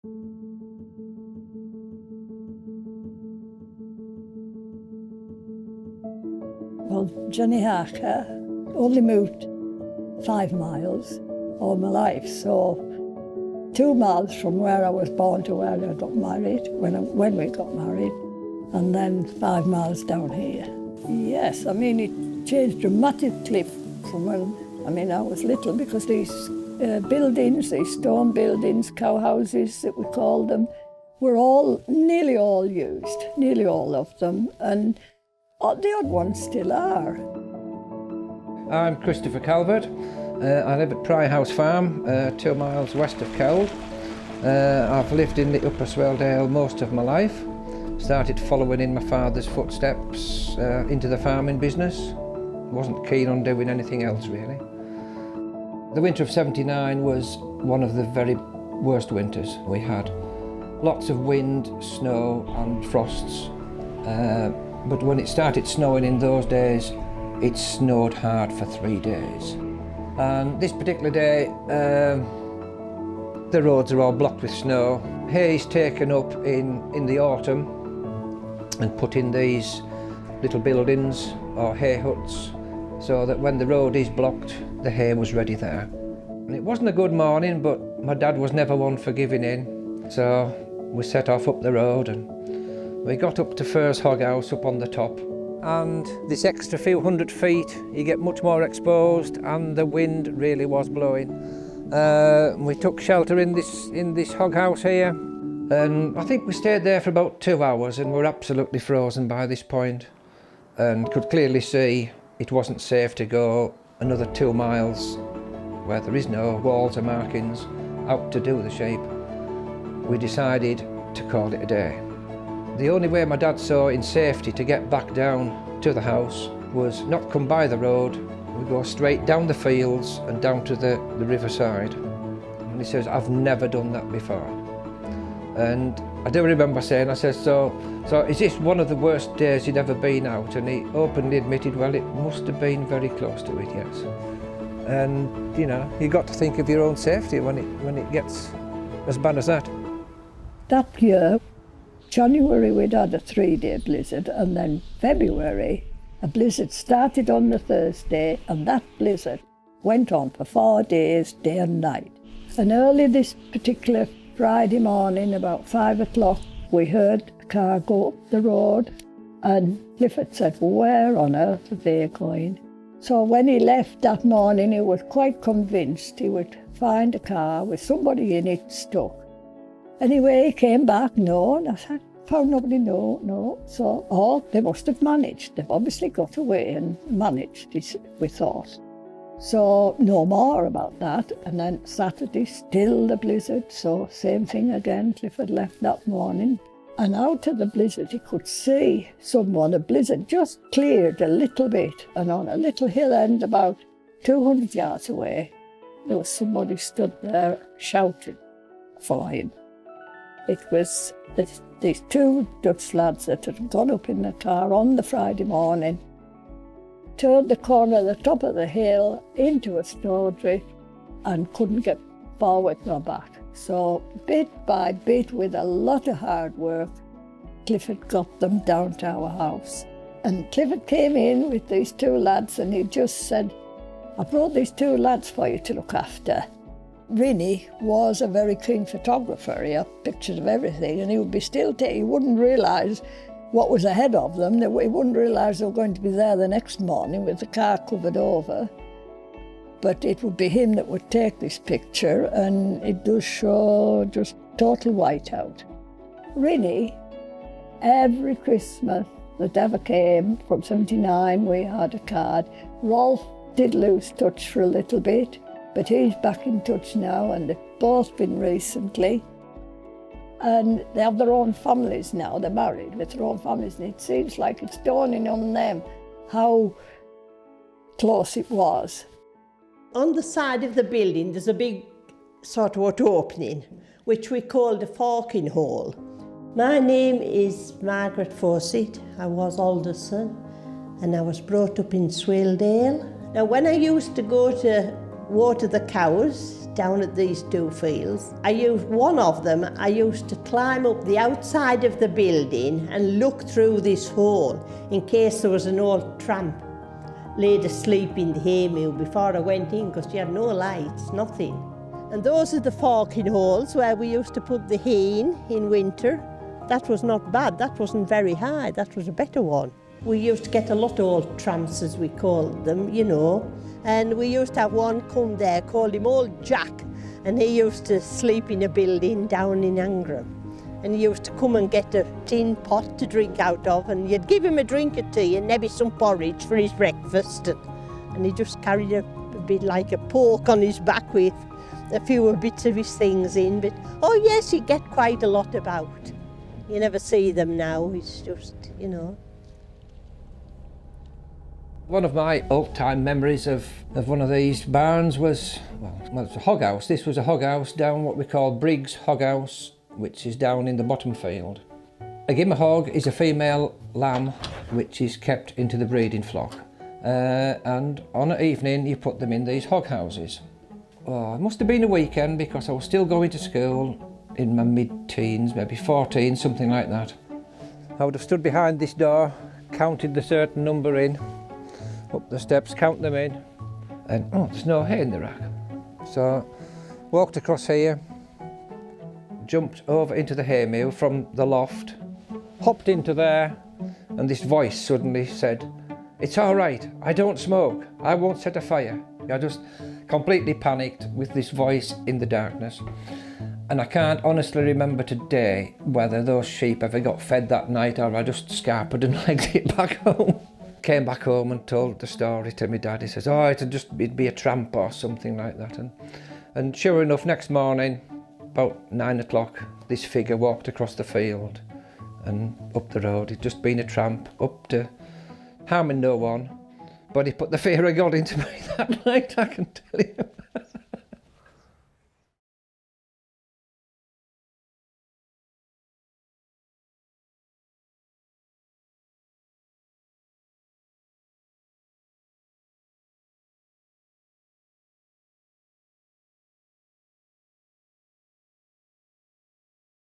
Well, Johnny Harker only moved 5 miles all my life, so 2 miles from where I was born to where I got married, when we got married, and then 5 miles down here. Yes, I mean, it changed dramatically from when I was little, because these buildings, these stone buildings, cow houses that we called them, were nearly all used, nearly all of them, and the odd ones still are. I'm Christopher Calvert. I live at Pry House Farm, 2 miles west of Celd. I've lived in the upper Swaledale most of my life. Started following in my father's footsteps into the farming business. Wasn't keen on doing anything else really. The winter of '79 was one of the very worst winters we had. Lots of wind, snow and frosts. But when it started snowing in those days, it snowed hard for 3 days. And this particular day, the roads are all blocked with snow. Hay's taken up in the autumn and put in these little buildings or hay huts, so that when the road is blocked, the hay was ready there. And it wasn't a good morning, but my dad was never one for giving in. So we set off up the road and we got up to Furze Hog House up on the top. And this extra few hundred feet, you get much more exposed, and the wind really was blowing. We took shelter in this hog house here, and I think we stayed there for about 2 hours and were absolutely frozen by this point, and could clearly see it wasn't safe to go another 2 miles where there is no walls or markings out to do the shape. We decided to call it a day. The only way my dad saw in safety to get back down to the house was not come by the road. We go straight down the fields and down to the riverside. And he says, "I've never done that before." And I do remember saying, I said, so is this one of the worst days you'd ever been out? And he openly admitted, well, it must have been very close to it, yes. And, you know, you got to think of your own safety when it gets as bad as that. That year, January we'd had a 3-day blizzard, and then February a blizzard started on the Thursday, and that blizzard went on for 4 days, day and night. And early this particular Friday morning, about 5 o'clock, we heard a car go up the road, and Clifford said, "Where on earth are they going?" So when he left that morning, he was quite convinced he would find a car with somebody in it stuck. Anyway, he came back, no, and I said, "Found nobody, no." So, they must have managed. They've obviously got away and managed, we thought. So, no more about that. And then Saturday, still the blizzard, so same thing again. Clifford left that morning. And out of the blizzard, he could see someone. The blizzard just cleared a little bit, and on a little hill end about 200 yards away, there was somebody stood there shouting for him. It was these 2 Dutch lads that had gone up in the car on the Friday morning, turned the corner at the top of the hill into a snowdrift and couldn't get forward nor back. So bit by bit, with a lot of hard work, Clifford got them down to our house. And Clifford came in with these 2 lads, and he just said, "I brought these 2 lads for you to look after." Rinnie was a very keen photographer. He had pictures of everything, and he would be still he wouldn't realise what was ahead of them. He wouldn't realise they were going to be there the next morning with the car covered over. But it would be him that would take this picture, and it does show just total whiteout. Rinnie, every Christmas that ever came from '79, we had a card. Rolf did lose touch for a little bit, but he's back in touch now, and they've both been recently. And they have their own families now. They're married with their own families, and it seems like it's dawning on them how close it was. On the side of the building, there's a big sort of opening, which we call the forking hole. My name is Margaret Fawcett. I was Alderson, and I was brought up in Swaledale. Now, when I used to go to water the cows down at these 2 fields. One of them, I used to climb up the outside of the building and look through this hole in case there was an old tramp laid asleep in the hay mew before I went in, because you had no lights, nothing. And those are the forking holes where we used to put the hay in winter. That was not bad, that wasn't very high, that was a better one. We used to get a lot of old tramps, as we called them, you know, and we used to have one come there, called him Old Jack, and he used to sleep in a building down in Angram. And he used to come and get a tin pot to drink out of, and you'd give him a drink of tea and maybe some porridge for his breakfast, and he just carried a bit like a poke on his back with a few bits of his things in. But oh yes, he'd get quite a lot about. You never see them now, it's just, you know. One of my old-time memories of one of these barns was, well, it's a hog house. This was a hog house down what we call Briggs Hog House, which is down in the bottom field. A gimmer hog is a female lamb which is kept into the breeding flock. And on an evening you put them in these hog houses. Oh, it must have been a weekend because I was still going to school in my mid-teens, maybe 14, something like that. I would have stood behind this door, counted the certain number in, up the steps, count them in, and oh, there's no hay in the rack. So walked across here, jumped over into the hay mew from the loft, hopped into there, and this voice suddenly said, "It's all right, I don't smoke, I won't set a fire." I just completely panicked with this voice in the darkness. And I can't honestly remember today whether those sheep ever got fed that night or I just scarpered and legged it back home. Came back home and told the story to my dad. He says, oh, it'd be a tramp or something like that. And sure enough, next morning, about 9 o'clock, this figure walked across the field and up the road. He'd just been a tramp up to harming no one, but he put the fear of God into me that night, I can tell you.